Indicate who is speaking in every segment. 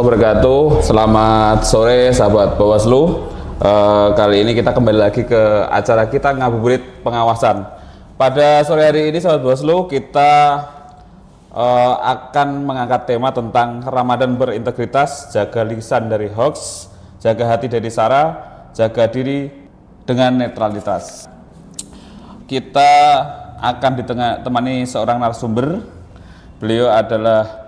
Speaker 1: wabarakatuh. Selamat sore sahabat Bawaslu. Kali ini kita kembali lagi ke acara kita ngabuburit pengawasan. Pada sore hari ini sahabat Bawaslu kita akan mengangkat tema tentang Ramadan berintegritas, jaga lisan dari hoax, jaga hati dari sara, jaga diri dengan netralitas. Kita akan ditemani seorang narasumber. Beliau adalah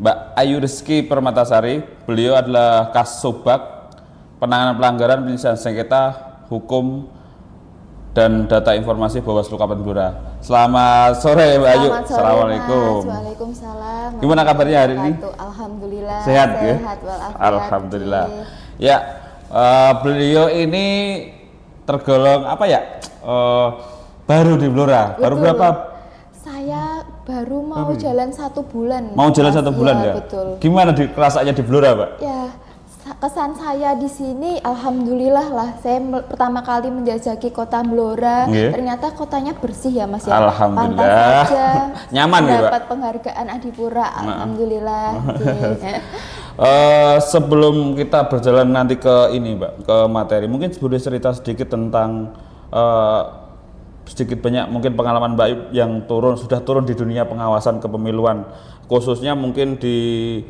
Speaker 1: Mbak Ayu Rizky Permatasari. Beliau adalah Kasubag Penanganan Pelanggaran Penyelesaian Sengketa Hukum dan Data Informasi Bawaslu Kabupaten Blora. Selamat sore Mbak Ayu. Assalamualaikum.
Speaker 2: Waalaikumsalam.
Speaker 1: Gimana kabarnya hari ini?
Speaker 2: Alhamdulillah.
Speaker 1: Sehat ya?
Speaker 2: Walafiat.
Speaker 1: Alhamdulillah. Ya, beliau ini tergolong apa ya? Baru di Blora. Baru
Speaker 2: Betul.
Speaker 1: berapa?
Speaker 2: Saya baru mau jalan 1 bulan.
Speaker 1: Mau jalan 1 bulan ya?
Speaker 2: Betul.
Speaker 1: Gimana rasanya di Blora, Pak?
Speaker 2: Ya, kesan saya di sini alhamdulillah lah. Saya pertama kali menjajaki kota Blora.
Speaker 1: Yeah.
Speaker 2: Ternyata kotanya bersih ya, Mas ya.
Speaker 1: Alhamdulillah.
Speaker 2: Pantas saja.
Speaker 1: Nyaman ya, Pak?
Speaker 2: Dapat penghargaan Adipura. Alhamdulillah.
Speaker 1: Sebelum kita berjalan nanti ke ini, Mbak, ke materi, mungkin boleh cerita sedikit tentang sedikit banyak mungkin pengalaman Mbak Ayu yang sudah turun di dunia pengawasan kepemiluan, khususnya mungkin di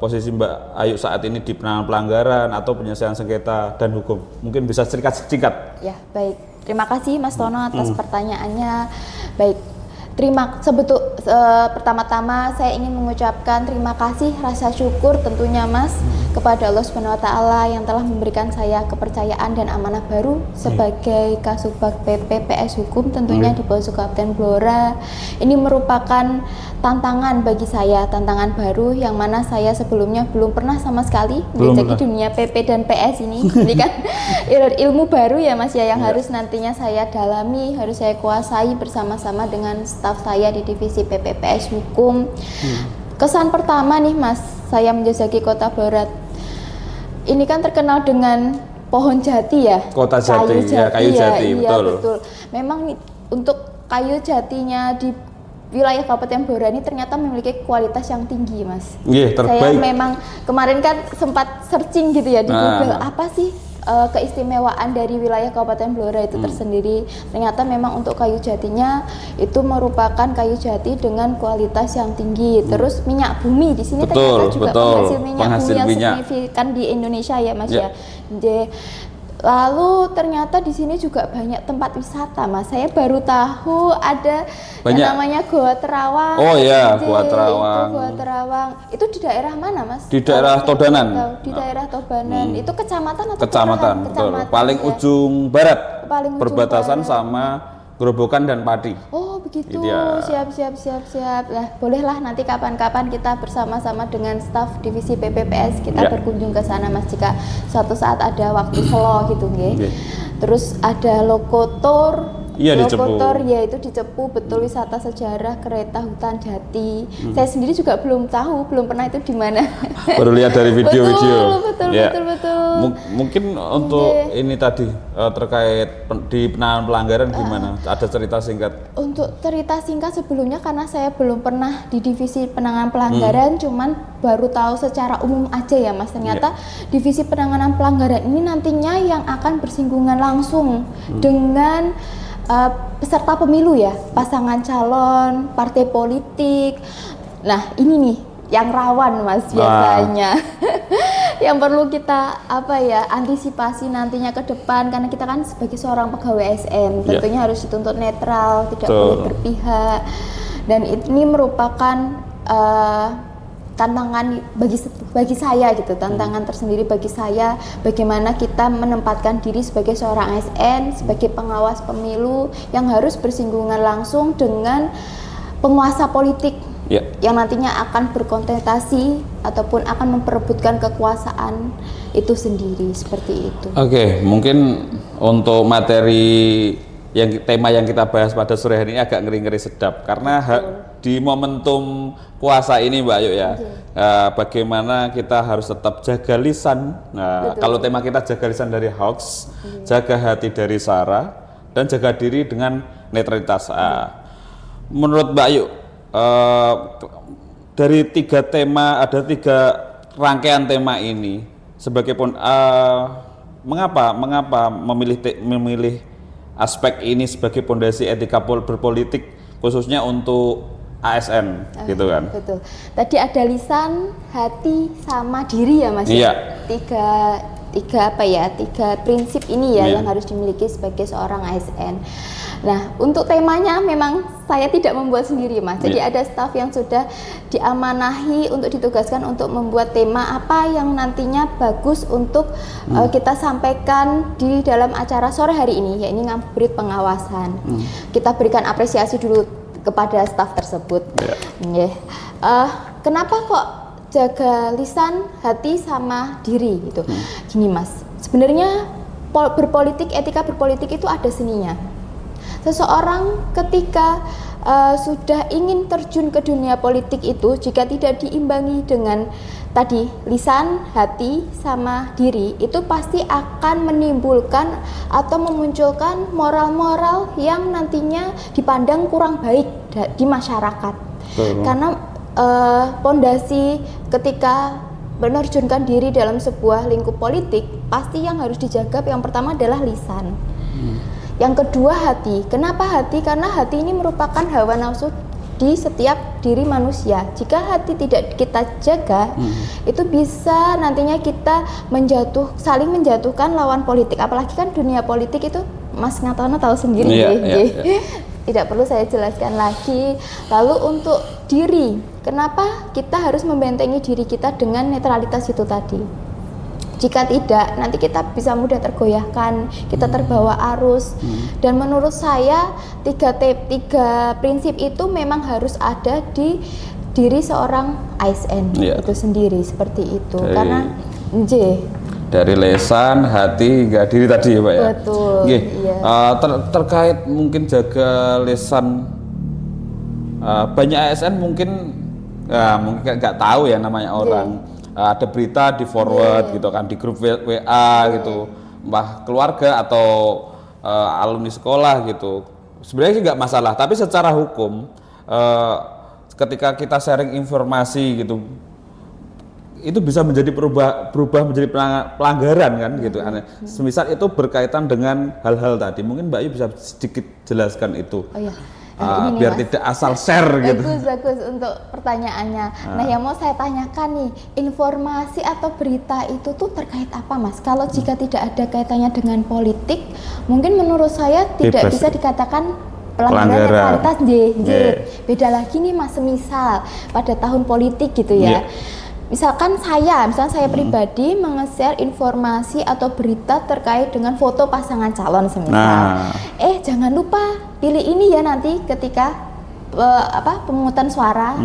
Speaker 1: posisi Mbak Ayu saat ini di penanganan pelanggaran atau penyelesaian sengketa dan hukum. Mungkin bisa singkat.
Speaker 2: Ya, baik. Terima kasih Mas Tono atas pertanyaannya. Baik. Pertama-tama saya ingin mengucapkan terima kasih, rasa syukur tentunya Mas kepada Allah Subhanahu wa taala yang telah memberikan saya kepercayaan dan amanah baru sebagai Kasubag PP PS Hukum tentunya di Bawaslu Kabupaten Blora. Ini merupakan tantangan bagi saya, tantangan baru yang mana saya sebelumnya belum pernah sama sekali menjajaki dunia PP dan PS ini. Ini kan ilmu baru ya Mas ya yang harus nantinya saya dalami, harus saya kuasai bersama-sama dengan staf saya di divisi PPPS Hukum. Kesan pertama nih Mas, saya menjajaki Kota Blora. Ini kan terkenal dengan pohon jati ya.
Speaker 1: Kota Jati, kayu jati,
Speaker 2: iya,
Speaker 1: betul.
Speaker 2: betul. Memang untuk kayu jatinya di wilayah Kabupaten Blora ini ternyata memiliki kualitas yang tinggi, Mas.
Speaker 1: Iya, terbaik.
Speaker 2: Saya memang kemarin kan sempat searching gitu ya di Google, apa sih keistimewaan dari wilayah Kabupaten Blora itu tersendiri. Ternyata memang untuk kayu jatinya itu merupakan kayu jati dengan kualitas yang tinggi. Terus minyak bumi di sini ternyata juga penghasil minyak bumi yang signifikan di Indonesia ya Mas ya. Lalu ternyata di sini juga banyak tempat wisata Mas. Saya baru tahu ada yang namanya Goa Terawang.
Speaker 1: Oh iya, Goa Terawang.
Speaker 2: Goa Terawang. Itu di daerah mana Mas?
Speaker 1: Di daerah Tobanan.
Speaker 2: Di daerah Tobanan. Itu kecamatan atau
Speaker 1: kecamatan? Betul. Paling
Speaker 2: ya?
Speaker 1: ujung barat.
Speaker 2: Paling ujung
Speaker 1: berbatasan
Speaker 2: barat.
Speaker 1: sama Gerobokan dan Pati.
Speaker 2: Oh begitu,
Speaker 1: Ya.
Speaker 2: siap. Lah bolehlah nanti kapan-kapan kita bersama-sama dengan staf divisi PPPS kita berkunjung ke sana Mas jika suatu saat ada waktu selo gitu nggih. Terus ada Lokotor.
Speaker 1: Iya, di Cepu.
Speaker 2: Lokotor ya itu di Cepu, betul, wisata sejarah kereta hutan jati. Saya sendiri juga belum tahu, belum pernah itu di mana.
Speaker 1: Baru lihat dari video-video.
Speaker 2: Betul.
Speaker 1: Mungkin untuk ini tadi terkait di penanganan pelanggaran gimana? Ada cerita singkat?
Speaker 2: Untuk cerita singkat sebelumnya karena saya belum pernah di divisi penanganan pelanggaran, cuman baru tahu secara umum aja ya Mas. Ternyata divisi penanganan pelanggaran ini nantinya yang akan bersinggungan langsung dengan peserta pemilu ya, pasangan calon, partai politik. Nah ini nih yang rawan Mas biasanya. Yang perlu kita antisipasi nantinya ke depan karena kita kan sebagai seorang pegawai ASN tentunya harus dituntut netral, tidak boleh berpihak, dan ini merupakan tantangan bagi saya gitu, tantangan tersendiri bagi saya bagaimana kita menempatkan diri sebagai seorang ASN, sebagai pengawas pemilu yang harus bersinggungan langsung dengan penguasa politik yang nantinya akan berkontestasi ataupun akan memperebutkan kekuasaan itu sendiri, seperti itu.
Speaker 1: Oke, mungkin untuk materi tema yang kita bahas pada sore hari ini agak ngeri-ngeri sedap karena di momentum puasa ini Mbak Ayu ya, bagaimana kita harus tetap jaga lisan. Nah, kalau tema kita jaga lisan dari hoax, jaga hati dari sara, dan jaga diri dengan netralitas. Menurut Mbak Ayu, dari tiga tema, ada tiga rangkaian tema ini sebagai mengapa memilih aspek ini sebagai pondasi etika berpolitik khususnya untuk ASN gitu kan.
Speaker 2: Betul. Tadi ada lisan, hati, sama diri ya Mas.
Speaker 1: Iya.
Speaker 2: Tiga prinsip ini ya yang harus dimiliki sebagai seorang ASN. Nah, untuk temanya memang saya tidak membuat sendiri Mas. Jadi ada staf yang sudah diamanahi untuk ditugaskan untuk membuat tema apa yang nantinya bagus untuk kita sampaikan di dalam acara sore hari ini, yaitu ngabuburit pengawasan. Kita berikan apresiasi dulu kepada staf tersebut. Kenapa kok jaga lisan, hati, sama diri gitu? Gini Mas, sebenarnya etika berpolitik itu ada seninya. Seseorang ketika sudah ingin terjun ke dunia politik itu, jika tidak diimbangi dengan tadi lisan, hati, sama diri, itu pasti akan menimbulkan atau memunculkan moral-moral yang nantinya dipandang kurang baik di masyarakat. Karena pondasi ketika menerjunkan diri dalam sebuah lingkup politik, pasti yang harus dijaga yang pertama adalah lisan. Yang kedua hati. Kenapa hati? Karena hati ini merupakan hawa nafsu di setiap diri manusia. Jika hati tidak kita jaga, itu bisa nantinya kita saling menjatuhkan lawan politik. Apalagi kan dunia politik itu Mas Ngatono tahu sendiri. Tidak perlu saya jelaskan lagi. Lalu untuk diri, kenapa kita harus membentengi diri kita dengan netralitas itu tadi? Jika tidak, nanti kita bisa mudah tergoyahkan, kita terbawa arus. Dan menurut saya tiga prinsip itu memang harus ada di diri seorang ASN itu sendiri, seperti itu. Karena
Speaker 1: dari lisan, hati, hingga diri tadi ya Pak ya.
Speaker 2: Betul.
Speaker 1: Terkait mungkin jaga lisan, banyak ASN mungkin nggak tahu ya namanya orang. Ada berita di forward gitu kan di grup WA gitu, entah keluarga atau alumni sekolah gitu. Sebenarnya sih nggak masalah, tapi secara hukum ketika kita sharing informasi gitu, itu bisa menjadi berubah menjadi pelanggaran kan gitu. Semisal itu berkaitan dengan hal-hal tadi, mungkin Mbak Yu bisa sedikit jelaskan itu. Biar tidak asal share gitu.
Speaker 2: Bagus untuk pertanyaannya. Nah, yang mau saya tanyakan nih, informasi atau berita itu tuh terkait apa Mas? Kalau jika tidak ada kaitannya dengan politik, mungkin menurut saya tidak bisa dikatakan pelanggaran netralitas. Beda lagi nih Mas, semisal pada tahun politik gitu ya. Misalkan saya pribadi menge-share informasi atau berita terkait dengan foto pasangan calon semisal. Jangan lupa pilih ini ya nanti ketika pemungutan suara.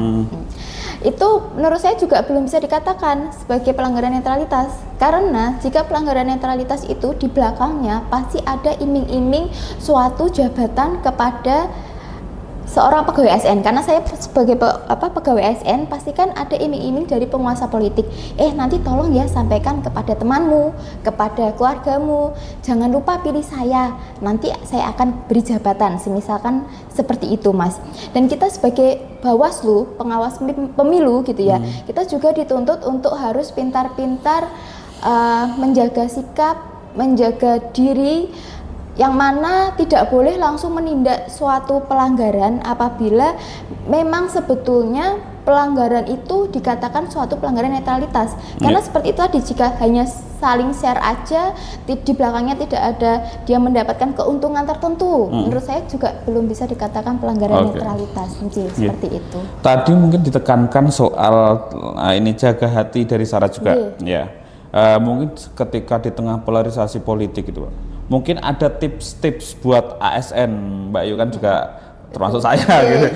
Speaker 2: Itu menurut saya juga belum bisa dikatakan sebagai pelanggaran netralitas. Karena jika pelanggaran netralitas itu di belakangnya pasti ada iming-iming suatu jabatan kepada seorang pegawai ASN, karena saya sebagai pegawai ASN pastikan ada iming-iming dari penguasa politik. Nanti tolong ya sampaikan kepada temanmu, kepada keluargamu, jangan lupa pilih saya, nanti saya akan beri jabatan, semisalkan seperti itu Mas. Dan kita sebagai Bawaslu, pengawas pemilu gitu ya, kita juga dituntut untuk harus pintar-pintar menjaga sikap, menjaga diri, yang mana tidak boleh langsung menindak suatu pelanggaran apabila memang sebetulnya pelanggaran itu dikatakan suatu pelanggaran netralitas. Karena seperti itu tadi, jika hanya saling share aja, di belakangnya tidak ada dia mendapatkan keuntungan tertentu, menurut saya juga belum bisa dikatakan pelanggaran netralitas. Seperti itu. Tadi
Speaker 1: mungkin ditekankan soal ini jaga hati dari Sarah juga. Mungkin ketika di tengah polarisasi politik itu, mungkin ada tips-tips buat ASN, Mbak Yu kan juga termasuk saya gitu.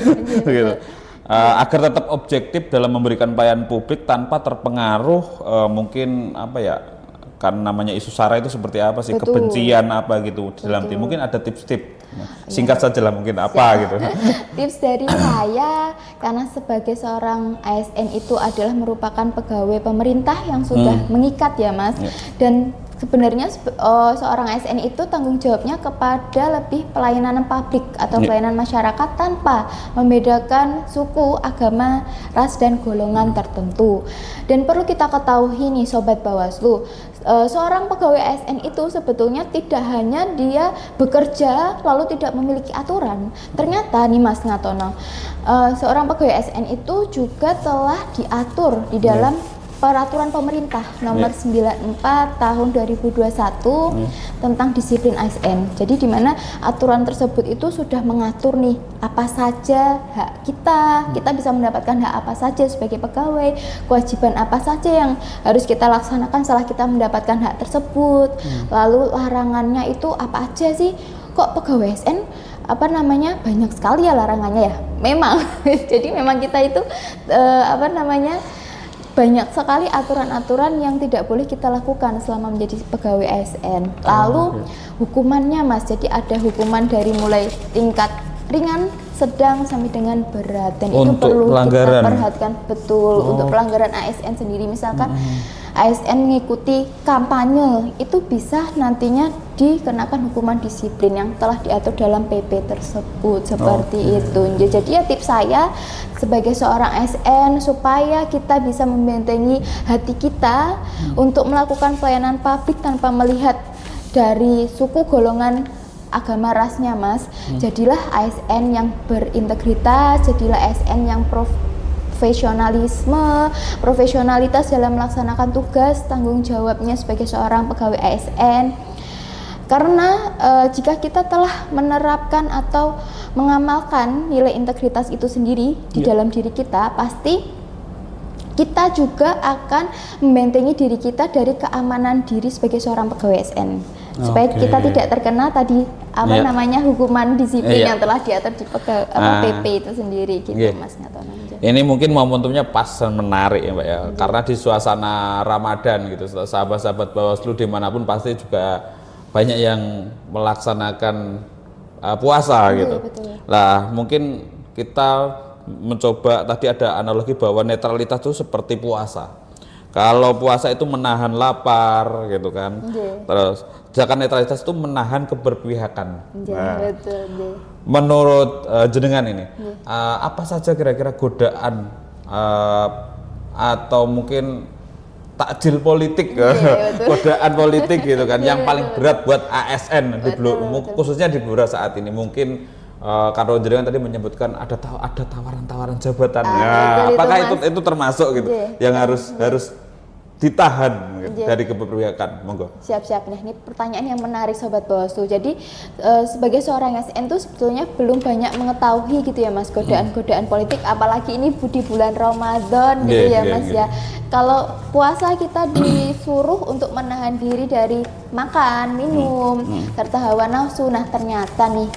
Speaker 1: Agar tetap objektif dalam memberikan pelayanan publik tanpa terpengaruh mungkin kan namanya isu SARA itu seperti apa sih, kebencian apa gitu di dalam tim. Mungkin ada tips-tips singkat saja lah mungkin gitu.
Speaker 2: Tips dari saya, karena sebagai seorang ASN itu adalah merupakan pegawai pemerintah yang sudah mengikat ya Mas, dan Sebenarnya seorang ASN itu tanggung jawabnya kepada lebih pelayanan publik atau pelayanan masyarakat tanpa membedakan suku, agama, ras dan golongan tertentu. Dan perlu kita ketahui nih Sobat Bawaslu, seorang pegawai ASN itu sebetulnya tidak hanya dia bekerja lalu tidak memiliki aturan. Ternyata nih Mas Ngatono, seorang pegawai ASN itu juga telah diatur di dalam Peraturan Pemerintah Nomor 94 Tahun 2021 tentang disiplin ASN. Jadi di mana aturan tersebut itu sudah mengatur nih apa saja hak kita bisa mendapatkan hak apa saja sebagai pegawai, kewajiban apa saja yang harus kita laksanakan setelah kita mendapatkan hak tersebut. Lalu larangannya itu apa aja sih? Kok pegawai ASN banyak sekali ya larangannya ya. Memang. Jadi memang kita itu banyak sekali aturan-aturan yang tidak boleh kita lakukan selama menjadi pegawai ASN. Lalu hukumannya Mas, jadi ada hukuman dari mulai tingkat ringan, sedang sampai dengan berat, dan itu perlu kita perhatikan betul untuk pelanggaran ASN sendiri. Misalkan ASN mengikuti kampanye, itu bisa nantinya dikenakan hukuman disiplin yang telah diatur dalam PP tersebut seperti itu. Jadi ya tips saya sebagai seorang ASN supaya kita bisa membentengi hati kita untuk melakukan pelayanan publik tanpa melihat dari suku, golongan, agama, rasnya Mas. Jadilah ASN yang berintegritas, jadilah ASN yang profesionalitas dalam melaksanakan tugas tanggung jawabnya sebagai seorang pegawai ASN. Karena jika kita telah menerapkan atau mengamalkan nilai integritas itu sendiri di dalam diri kita, pasti kita juga akan membentengi diri kita dari keamanan diri sebagai seorang pegawai ASN. Supaya kita tidak terkena tadi hukuman disiplin yang telah diatur di PP itu sendiri gitu Mas Ngatono.
Speaker 1: Ini mungkin momentumnya pas dan menarik ya Mbak ya, karena di suasana Ramadan gitu, sahabat-sahabat Bawaslu dimanapun pasti juga banyak yang melaksanakan puasa gitu.
Speaker 2: Betul.
Speaker 1: Lah mungkin kita mencoba, tadi ada analogi bahwa netralitas itu seperti puasa. Kalau puasa itu menahan lapar gitu kan. Terus sedangkan netralitas itu menahan keberpihakan.
Speaker 2: Betul.
Speaker 1: Menurut jenengan ini, apa saja kira-kira godaan atau mungkin takjil politik, godaan politik gitu kan, yang paling berat buat ASN khususnya di beberapa saat ini? Mungkin kalau jenengan tadi menyebutkan ada tawaran-tawaran jabatan, apakah itu termasuk gitu yang harus ditahan dari keberpihakan? Monggo.
Speaker 2: Siap-siap nih, ini pertanyaan yang menarik Sobat Bawaslu. Jadi sebagai seorang ASN tuh sebetulnya belum banyak mengetahui gitu ya Mas, godaan-godaan politik, apalagi ini di bulan Ramadan gitu ya Mas ya. Kalau puasa kita disuruh untuk menahan diri dari makan, minum, serta hawa nafsu. Nah ternyata nih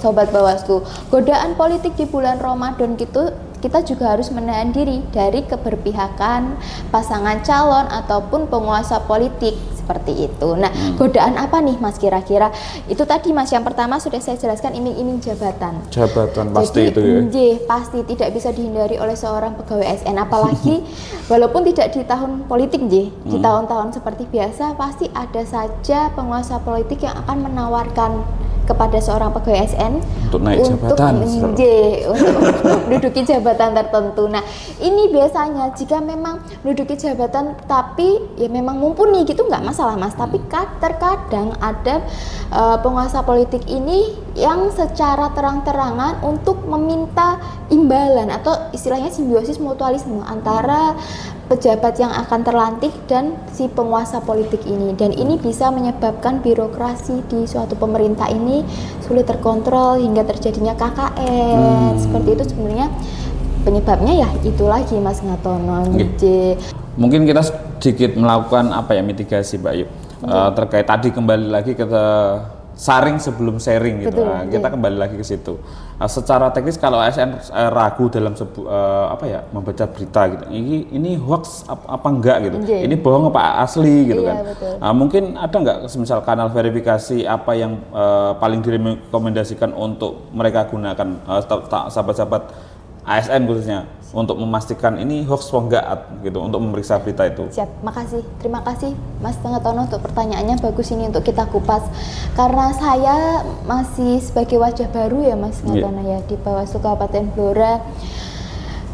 Speaker 2: Sobat Bawaslu, godaan politik di bulan Ramadan gitu, kita juga harus menahan diri dari keberpihakan pasangan calon ataupun penguasa politik seperti itu. Nah, godaan apa nih Mas kira-kira? Itu tadi Mas, yang pertama sudah saya jelaskan, iming-iming jabatan.
Speaker 1: Jabatan pasti. Jadi,
Speaker 2: itu ya. Pasti tidak bisa dihindari oleh seorang pegawai ASN, apalagi walaupun tidak di tahun politik di tahun-tahun seperti biasa pasti ada saja penguasa politik yang akan menawarkan kepada seorang pegawai ASN
Speaker 1: untuk naik jabatan,
Speaker 2: untuk menduduki jabatan tertentu. Nah, ini biasanya jika memang menduduki jabatan tapi ya memang mumpuni gitu nggak masalah Mas. Tapi terkadang ada penguasa politik ini yang secara terang-terangan untuk meminta imbalan atau istilahnya simbiosis mutualisme antara pejabat yang akan terlantik dan si penguasa politik ini, dan ini bisa menyebabkan birokrasi di suatu pemerintah ini sulit terkontrol hingga terjadinya KKN. Seperti itu sebenarnya penyebabnya ya itu lagi Mas Ngatono.
Speaker 1: Mungkin kita sedikit melakukan mitigasi Mbak Yub, terkait tadi kembali lagi ke saring sebelum sharing gitu. Kita kembali lagi ke situ. Secara teknis kalau ASN ragu dalam membaca berita gitu, ini hoax apa enggak gitu, ini bohong apa asli gitu kan. Mungkin ada nggak semisal kanal verifikasi apa yang paling direkomendasikan untuk mereka gunakan, sahabat-sahabat ASN khususnya untuk memastikan ini hoax atau enggak gitu, untuk memeriksa berita itu.
Speaker 2: Siap, makasih. Terima kasih Mas Ngatono untuk pertanyaannya, bagus ini untuk kita kupas. Karena saya masih sebagai wajah baru ya Mas Ngatono ya di Bawaslu Kabupaten Blora.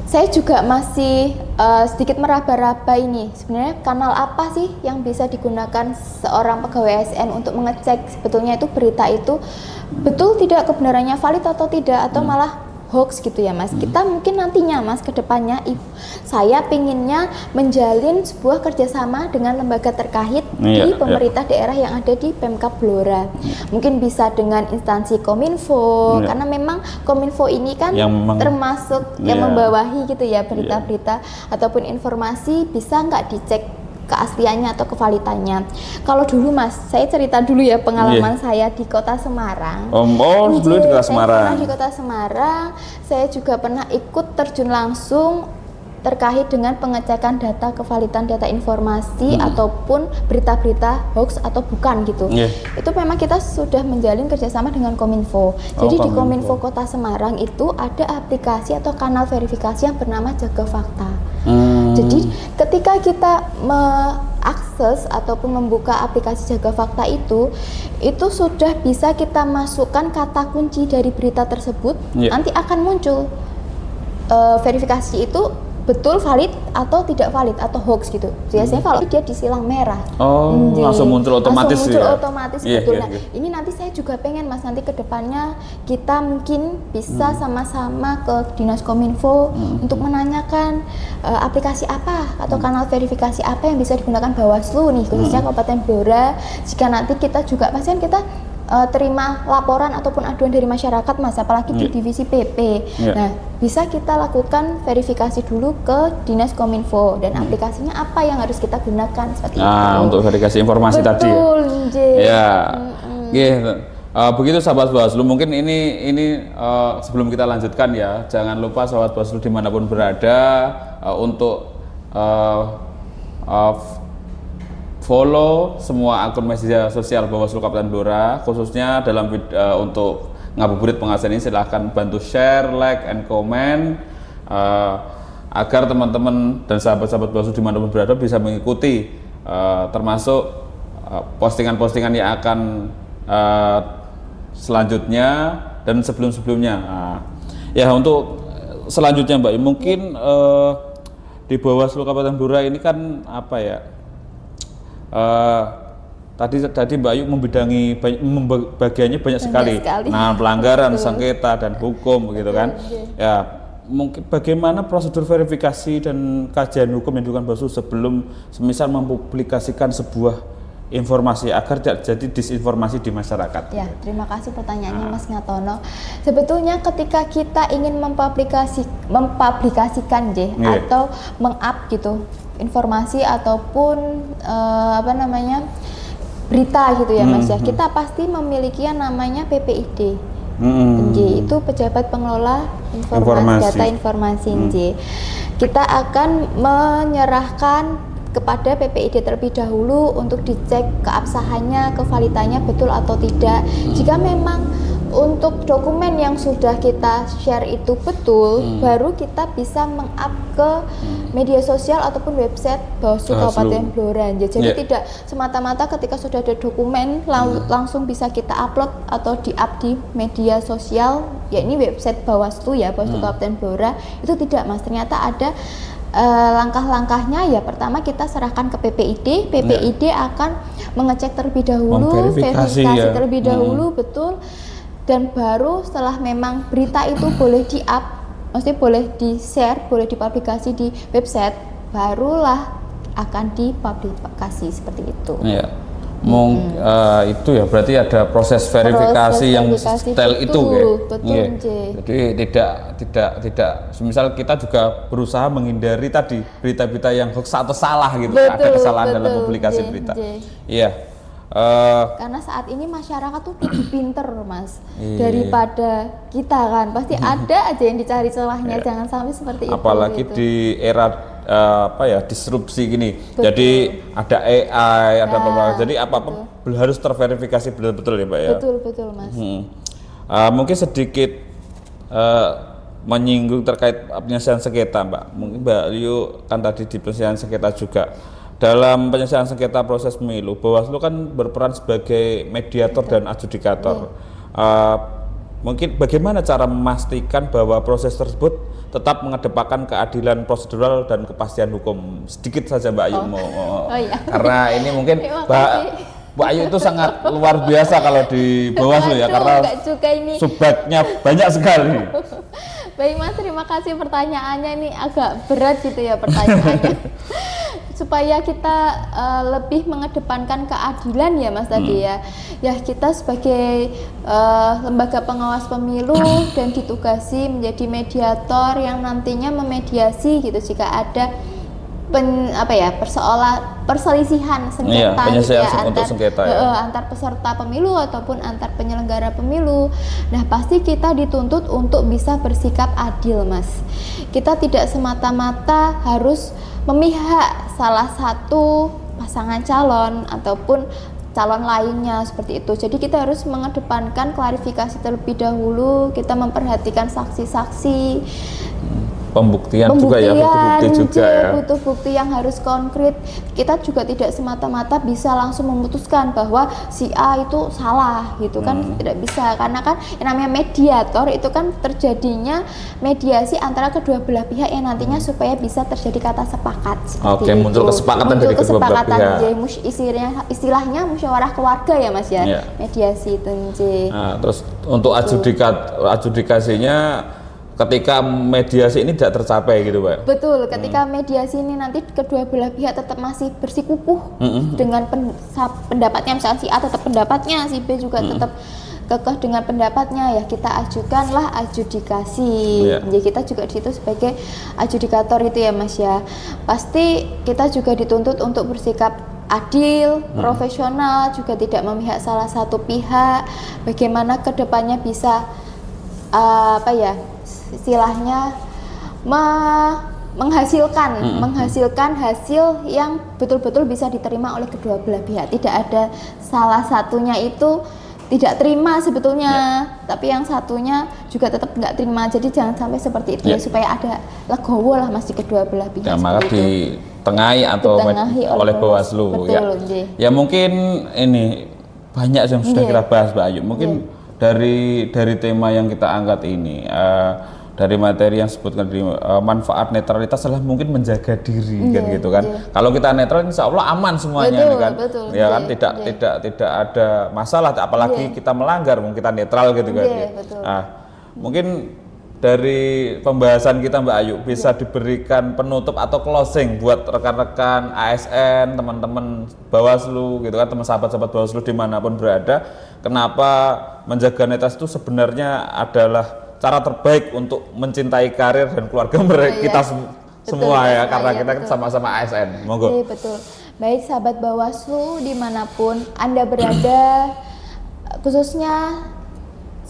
Speaker 2: Saya juga masih sedikit meraba-raba ini. Sebenarnya kanal apa sih yang bisa digunakan seorang pegawai ASN untuk mengecek sebetulnya itu berita itu betul tidak, kebenarannya valid atau tidak, atau malah hoax gitu ya Mas. Kita mungkin nantinya Mas ke depannya saya pinginnya menjalin sebuah kerjasama dengan lembaga terkait di pemerintah daerah yang ada di Pemkab Blora. Mungkin bisa dengan instansi Kominfo, karena memang Kominfo ini kan termasuk yang membawahi gitu ya berita-berita ataupun informasi, bisa nggak dicek keasliannya atau kevalitannya. Kalau dulu Mas, saya cerita dulu ya pengalaman saya di Kota Semarang.
Speaker 1: Dulu di Kota Semarang.
Speaker 2: Di Kota Semarang, saya juga pernah ikut terjun langsung terkait dengan pengecekan data kevalitan data informasi ataupun berita-berita hoax atau bukan gitu. Itu memang kita sudah menjalin kerjasama dengan Kominfo. Jadi di Kominfo Kota Semarang itu ada aplikasi atau kanal verifikasi yang bernama Jaga Fakta. Jadi ketika kita mengakses ataupun membuka aplikasi Jaga Fakta itu sudah bisa kita masukkan kata kunci dari berita tersebut. Nanti akan muncul verifikasi itu betul valid atau tidak valid atau hoax gitu. Biasanya kalau dia disilang merah,
Speaker 1: langsung muncul otomatis.
Speaker 2: Betul. Nah, ini nanti saya juga pengen Mas, nanti kedepannya kita mungkin bisa sama-sama ke Dinas Kominfo untuk menanyakan aplikasi apa atau kanal verifikasi apa yang bisa digunakan Bawaslu nih, khususnya Kabupaten Blora. Jika nanti kita juga pasien kita terima laporan ataupun aduan dari masyarakat Mas, apalagi di divisi PP. Nah, bisa kita lakukan verifikasi dulu ke Dinas Kominfo dan aplikasinya apa yang harus kita gunakan seperti itu.
Speaker 1: Untuk verifikasi informasi tadi ya. Begitu sahabat Bawaslu, mungkin ini sebelum kita lanjutkan ya, jangan lupa sahabat Bawaslu dimanapun berada untuk follow semua akun media sosial Bawaslu Kabupaten Blora, khususnya dalam untuk ngabuburit pengawasan ini. Silahkan bantu share, like, and comment agar teman-teman dan sahabat-sahabat Bawaslu dimanapun berada bisa mengikuti termasuk postingan-postingan yang akan selanjutnya dan sebelum-sebelumnya. Ya, untuk selanjutnya Mbak, mungkin di Bawaslu Kabupaten Blora ini kan apa ya? Tadi Mbak Ayu membidangi bagiannya banyak sekali. Nah, pelanggaran, sengketa dan hukum begitu kan. Ya, mungkin bagaimana prosedur verifikasi dan kajian hukum yang dilakukan Bawaslu sebelum semisal mempublikasikan sebuah informasi agar tidak jadi disinformasi di masyarakat.
Speaker 2: Ya, terima kasih pertanyaannya Mas Ngatono. Sebetulnya ketika kita ingin mempublikasikan atau meng-up gitu informasi ataupun berita gitu ya Mas ya, kita pasti memiliki yang namanya PPID. Itu pejabat pengelola informasi data informasi. Kita akan menyerahkan kepada PPID terlebih dahulu untuk dicek keabsahannya, kevalitannya betul atau tidak. Jika memang untuk dokumen yang sudah kita share itu betul, baru kita bisa meng-up ke media sosial ataupun website Bawaslu Kabupaten Blora. Jadi tidak semata-mata ketika sudah ada dokumen langsung bisa kita upload atau di-up di media sosial, ya ini website Bawaslu ya, Bawaslu Kabupaten Blora. Itu tidak Mas, ternyata ada langkah-langkahnya. Ya, pertama kita serahkan ke PPID. PPID akan mengecek terlebih dahulu, verifikasi terlebih dahulu betul. Dan baru setelah memang berita itu boleh di-up, maksudnya boleh di-share, boleh dipublikasi di website, barulah akan dipublikasi seperti itu. Iya.
Speaker 1: Itu ya berarti ada proses verifikasi yang detail itu ya. Jadi tidak semisal kita juga berusaha menghindari tadi berita-berita yang hoax atau salah gitu, ada kesalahan dalam publikasi berita. Iya.
Speaker 2: Karena saat ini masyarakat tuh lebih pinter Mas daripada kita kan, pasti ada aja yang dicari celahnya. Jangan sampai seperti itu.
Speaker 1: Apalagi di era disrupsi gini. Jadi ada AI, ada apa, jadi apa-apa harus terverifikasi betul-betul ya Mbak ya.
Speaker 2: Betul Mas.
Speaker 1: Mungkin sedikit menyinggung terkait penyelesaian sengketa, Mbak. Mungkin Mbak Yu kan tadi di penyelesaian sengketa juga. Dalam penyelesaian sengketa proses pemilu, Bawaslu kan berperan sebagai mediator dan adjudikator. Mungkin bagaimana cara memastikan bahwa proses tersebut tetap mengedepankan keadilan prosedural dan kepastian hukum? Sedikit saja Mbak Ayu
Speaker 2: Iya.
Speaker 1: Karena ini mungkin
Speaker 2: Terima kasih.
Speaker 1: Mbak Ayu itu sangat luar biasa kalau di Bawaslu ya, karena
Speaker 2: Enggak juga ini.
Speaker 1: subjeknya banyak sekali.
Speaker 2: Baik Mas, terima kasih pertanyaannya, ini agak berat gitu ya pertanyaannya. Supaya kita lebih mengedepankan keadilan ya Mas tadi ya. Ya kita sebagai lembaga pengawas pemilu dan ditugasi menjadi mediator yang nantinya memediasi gitu jika ada perselisihan sengketa gitu ya, antar peserta pemilu ataupun antar penyelenggara pemilu. Nah, pasti kita dituntut untuk bisa bersikap adil, Mas. Kita tidak semata-mata harus memihak salah satu pasangan calon ataupun calon lainnya seperti itu. Jadi kita harus mengedepankan klarifikasi terlebih dahulu, kita memperhatikan saksi-saksi,
Speaker 1: pembuktian juga ya,
Speaker 2: butuh bukti yang harus konkret. Kita juga tidak semata-mata bisa langsung memutuskan bahwa si A itu salah gitu kan, tidak bisa, karena kan yang namanya mediator itu kan terjadinya mediasi antara kedua belah pihak yang nantinya supaya bisa terjadi kata sepakat.
Speaker 1: Muncul kesepakatan dari kedua belah pihak.
Speaker 2: Jadi istilahnya musyawarah keluarga ya Mas ya, mediasi itu.
Speaker 1: Nah, terus untuk adjudikasinya ketika mediasi ini tidak tercapai gitu Pak?
Speaker 2: Betul, ketika mediasi ini nanti kedua belah pihak tetap masih bersikukuh dengan pendapatnya, misalnya si A tetap pendapatnya, si B juga tetap kekeh dengan pendapatnya, ya kita ajukanlah adjudikasi. Jadi kita juga di situ sebagai adjudikator itu ya Mas ya. Pasti kita juga dituntut untuk bersikap adil, profesional, juga tidak memihak salah satu pihak. Bagaimana kedepannya bisa istilahnya menghasilkan hasil yang betul-betul bisa diterima oleh kedua belah pihak. Tidak ada salah satunya itu tidak terima sebetulnya, tapi yang satunya juga tetap nggak terima. Jadi jangan sampai seperti itu ya, supaya ada legowo lah Mas di kedua belah pihak.
Speaker 1: Ya, maka ditengahi oleh Bawaslu. Ya mungkin ini banyak yang sudah kita bahas Mbak Ayu. Mungkin dari tema yang kita angkat ini, dari materi yang disebutkan di manfaat netralitas adalah mungkin menjaga diri kan gitu kan. Kalau kita netral insya Allah aman semuanya kan. Kan tidak ada masalah, apalagi kita melanggar, mungkin kita netral gitu kan. Nah, mungkin dari pembahasan kita Mbak Ayu bisa diberikan penutup atau closing buat rekan-rekan ASN, teman-teman Bawaslu gitu kan, teman sahabat-sahabat Bawaslu dimanapun berada. Kenapa menjaga netralitas itu sebenarnya adalah cara terbaik untuk mencintai karir dan keluarga kita semua ya, karena kita kan sama-sama ASN. Monggo.
Speaker 2: Betul. Baik sahabat Bawaslu dimanapun Anda berada, khususnya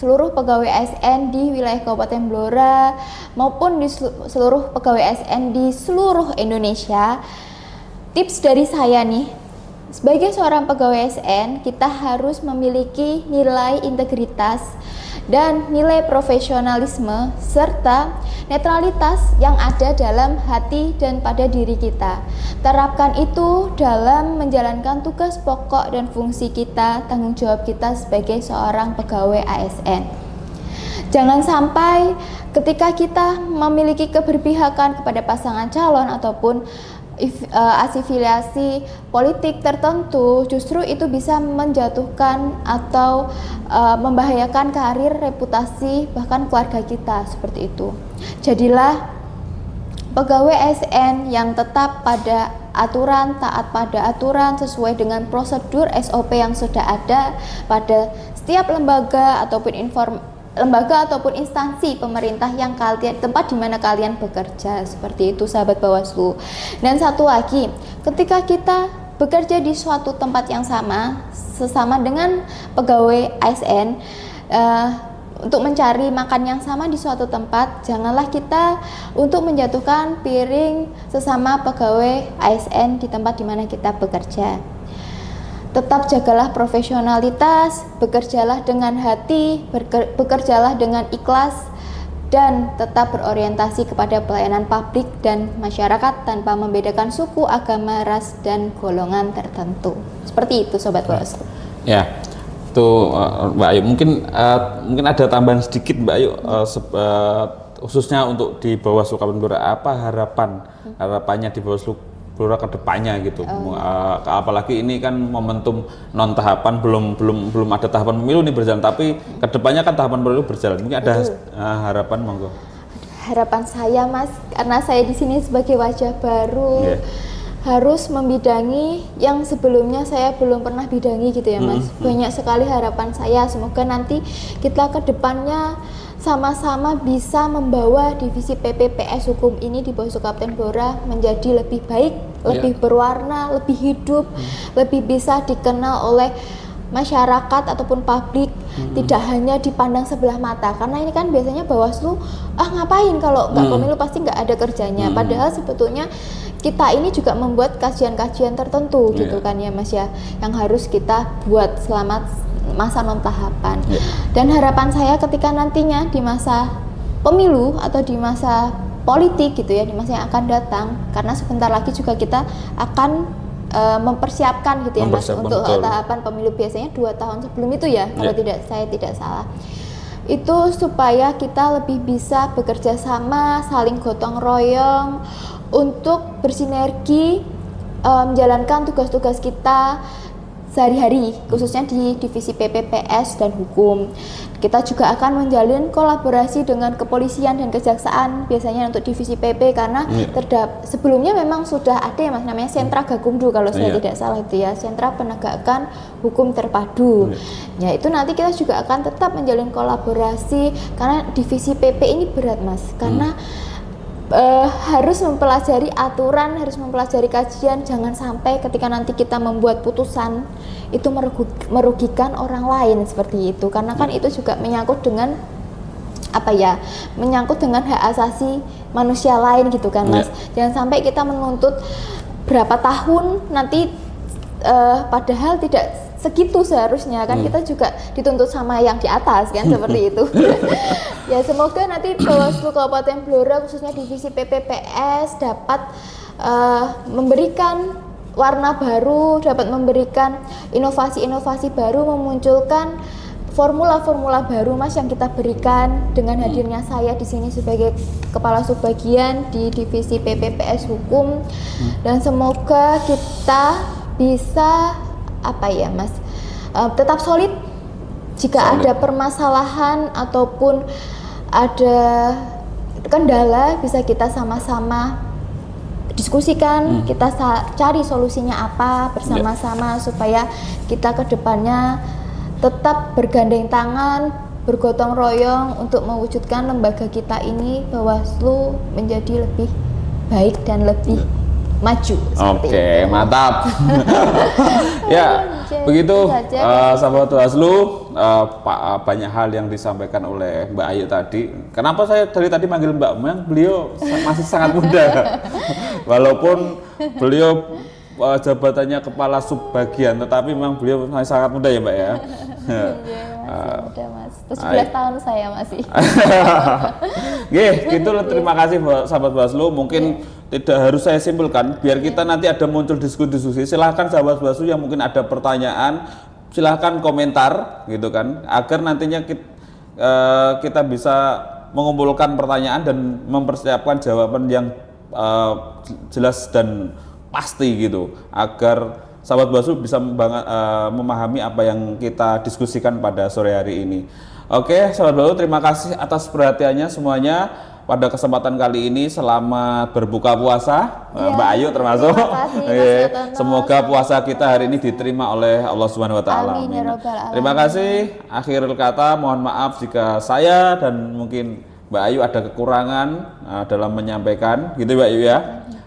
Speaker 2: seluruh pegawai ASN di wilayah Kabupaten Blora maupun di seluruh pegawai ASN di seluruh Indonesia, tips dari saya nih, sebagai seorang pegawai ASN kita harus memiliki nilai integritas dan nilai profesionalisme serta netralitas yang ada dalam hati dan pada diri kita. Terapkan itu dalam menjalankan tugas pokok dan fungsi kita, tanggung jawab kita sebagai seorang pegawai ASN. Jangan sampai ketika kita memiliki keberpihakan kepada pasangan calon ataupun afiliasi politik tertentu, justru itu bisa menjatuhkan atau membahayakan karir, reputasi, bahkan keluarga kita seperti itu. Jadilah pegawai ASN yang tetap pada aturan, taat pada aturan sesuai dengan prosedur SOP yang sudah ada pada setiap lembaga ataupun instansi pemerintah yang tempat di mana kalian bekerja, seperti itu sahabat Bawaslu. Dan satu lagi, ketika kita bekerja di suatu tempat yang sesama dengan pegawai ASN, untuk mencari makan yang sama di suatu tempat, janganlah kita untuk menjatuhkan piring sesama pegawai ASN di tempat di mana kita bekerja. Tetap jagalah profesionalitas, bekerjalah dengan hati, bekerjalah dengan ikhlas, dan tetap berorientasi kepada pelayanan publik dan masyarakat tanpa membedakan suku, agama, ras, dan golongan tertentu. Seperti itu Sobat Bawaslu.
Speaker 1: Ya, itu Mbak Ayu. Mungkin ada tambahan sedikit Mbak Ayu, khususnya untuk di Bawaslu Kabupaten Blora, apa harapannya di Bawaslu Blora ke depannya gitu. Apalagi ini kan momentum non tahapan, belum ada tahapan pemilu nih berjalan, tapi ke depannya kan tahapan pemilu berjalan. Mungkin ada harapan, monggo.
Speaker 2: Harapan saya Mas, karena saya di sini sebagai wajah baru, harus membidangi yang sebelumnya saya belum pernah bidangi gitu ya Mas. Banyak sekali harapan saya, semoga nanti kita ke depannya sama-sama bisa membawa divisi PPPS Hukum ini di Bawaslu Kabupaten Blora menjadi lebih baik, lebih berwarna, lebih hidup, lebih bisa dikenal oleh masyarakat ataupun publik, tidak hanya dipandang sebelah mata. Karena ini kan biasanya Bawaslu, ngapain kalau nggak pemilu pasti nggak ada kerjanya. Padahal sebetulnya kita ini juga membuat kajian-kajian tertentu gitu kan ya Mas ya, yang harus kita buat selama masa non tahapan. Dan harapan saya ketika nantinya di masa pemilu atau di masa politik gitu ya, di masa yang akan datang, karena sebentar lagi juga kita akan mempersiapkan gitu ya Mas untuk tahapan pemilu, biasanya 2 tahun sebelum itu ya kalau saya tidak salah. Itu supaya kita lebih bisa bekerja sama, saling gotong royong untuk bersinergi menjalankan tugas-tugas kita sehari-hari, khususnya di divisi PPPS dan hukum. Kita juga akan menjalin kolaborasi dengan kepolisian dan kejaksaan, biasanya untuk divisi PP, karena sebelumnya memang sudah ada ya Mas, namanya Sentra Gakumdu kalau saya tidak salah itu ya, Sentra Penegakan Hukum Terpadu. Ya itu nanti kita juga akan tetap menjalin kolaborasi, karena divisi PP ini berat Mas, karena harus mempelajari aturan, harus mempelajari kajian, jangan sampai ketika nanti kita membuat putusan itu merugikan orang lain seperti itu, karena kan itu juga menyangkut dengan menyangkut dengan hak asasi manusia lain gitu kan Mas. Jangan sampai kita menuntut berapa tahun nanti padahal tidak segitu seharusnya kan, kita juga dituntut sama yang di atas kan seperti itu. Ya semoga nanti Bawaslu Kabupaten Blora khususnya divisi PPPS dapat memberikan warna baru, dapat memberikan inovasi-inovasi baru, memunculkan formula-formula baru Mas yang kita berikan dengan hadirnya saya di sini sebagai kepala subbagian di divisi PPPS Hukum. Dan semoga kita bisa Mas, tetap solid jika ada permasalahan ataupun ada kendala, bisa kita sama-sama diskusikan, kita cari solusinya apa bersama-sama supaya kita ke depannya tetap bergandeng tangan, bergotong royong untuk mewujudkan lembaga kita ini, Bawaslu, menjadi lebih baik dan lebih maju.
Speaker 1: Oke, mantap. Ya, begitu sahabat Bawaslu, banyak hal yang disampaikan oleh Mbak Ayu tadi. Kenapa saya dari tadi manggil Mbak? Memang beliau masih sangat muda. Walaupun beliau jabatannya kepala subbagian, tetapi memang beliau masih sangat muda ya Mbak ya.
Speaker 2: Muda Mas, 17 tahun saya masih.
Speaker 1: Gitu, terima kasih sahabat Bawaslu. Mungkin tidak harus saya simpulkan, biar kita nanti ada muncul diskusi. Silahkan sahabat Bawaslu yang mungkin ada pertanyaan, silahkan komentar gitu kan, agar nantinya kita bisa mengumpulkan pertanyaan dan mempersiapkan jawaban yang jelas dan pasti gitu, agar sahabat Bawaslu bisa memahami apa yang kita diskusikan pada sore hari ini. Oke, sahabat Bawaslu, terima kasih atas perhatiannya semuanya pada kesempatan kali ini. Selamat berbuka puasa, Mbak Ayu termasuk. Semoga puasa kita hari ini diterima oleh Allah Subhanahu wa taala.
Speaker 2: Amin ya rabbal alamin.
Speaker 1: Terima kasih. Akhirul kata, mohon maaf jika saya dan mungkin Mbak Ayu ada kekurangan dalam menyampaikan, gitu Mbak Ayu ya.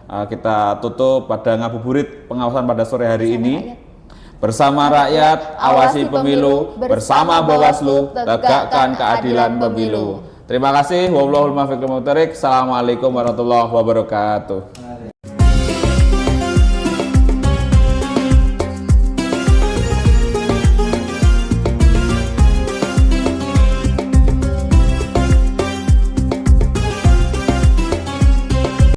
Speaker 1: Kita tutup pada ngabuburit pengawasan pada sore hari ini. Bersama rakyat, awasi pemilu, bersama Bawaslu, tegakkan keadilan pemilu. Terima kasih. Wallahul muwaffiq. Assalamualaikum warahmatullahi wabarakatuh.